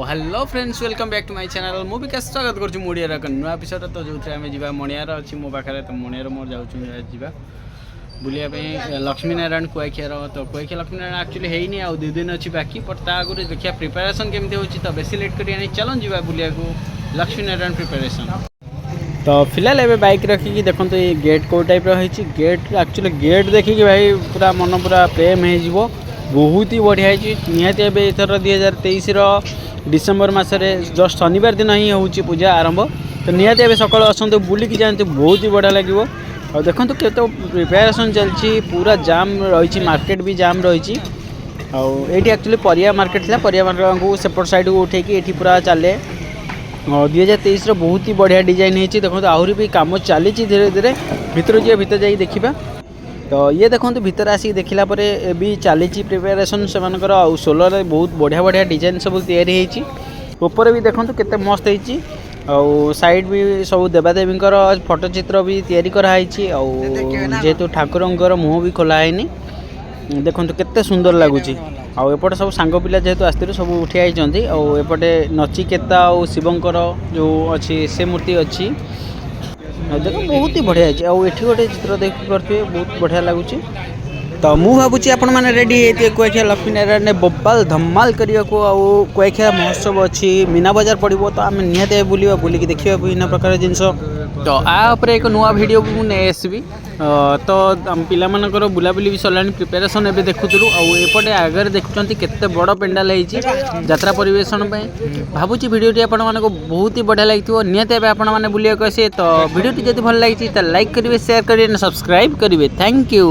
Hello friends welcome back to my channel मु विकास स्वागत करूँ मुड़ियार एक नुआ एपिसोड तो जो आम जा मणियार अच्छी मो पाखे तो मणियार मोर जाऊँ जा बुलाया लक्ष्मी नारायण कुआखियार तो कुआखिया लक्ष्मी नारायण एक्चुअली है नहीं दु दिन अच्छी बाकी बट ता आगुरी देखिए प्रिपेरेसन केमती होची तो बेसी लेट करी चलन जा बुलिया लक्ष्मी नारायण प्रिपेरेसन तो फिलहाल एवं बाइक रखिकी देखो ये गेट कौ टाइप रही गेट एक्चुअली गेट देखिए भाई पूरा मन पूरा प्रेम हो बहुत ही बढ़िया निहाती एथर 2023 डिसेम्बर मसरे जस्ट शनिवार दिन ही हूँ पूजा आरंभ तो निहाती सकाल आसतु बुलिकी जाते बहुत ही बढ़िया लगे और देखो के प्रिपेरेसन चलती पूरा जाम रही मार्केट भी जाम रही ये एक्चुअली परिया मार्केट था परिया मार्केट को सेपट साइड को उठे ये पूरा चले 2023 बहुत ही बढ़िया डिजाइन होती देखो आहरी भी कम चली धीरे धीरे भीतर जी भीतर जा देखा तो ये देखो भीतर आसिक देखला भी चली प्रिपेरेसन से सोलर बहुत बढ़िया बढ़िया डिजाइन सब तैयारी ऊपर भी देखो केते मस्त होती साइड भी सब देवादेवी फोटो चित्र भी तैयारी कराई जेहेतु ठाकुर मुँह भी खोलाहनी देखो केते सुंदर लगुच आउपटे सब सांग पिला जेहेतु आसते सब उठी आई एपटे नचिकेता और शिवंकर जो अच्छी से मूर्ति अच्छी देखो बहुत ही बढ़िया है एठी गोटे चित्र देखी पारे बहुत बढ़िया लगुच तो मु भावुँ आपण मैंने रेडी होते कुआखिया लक्ष्मी नारायण बोपाल धमाल करने को कुआखिया महोत्सव अच्छी मीना बजार पड़ो तो आम निहत बुलवा बुलिकी देखा विभिन्न प्रकार जिनस तो आपर एक नुआ वीडियो को नहीं आसबि तो पिलामानकर बुलाबुली भी सरला प्रिपेरेसन एवं देखुलू आउपटे आगे देखुं केते बड़ पेंडाल यात्रा परिवेशन भावुँ भिडियोटी आपण मानक बहुत ही बढ़िया लगी निहत आपण मैंने बुलाक आसे तो भिडियोटी जब भल लगी तो लाइक करेंगे शेयर करेंगे सब्सक्राइब करेंगे थैंक यू।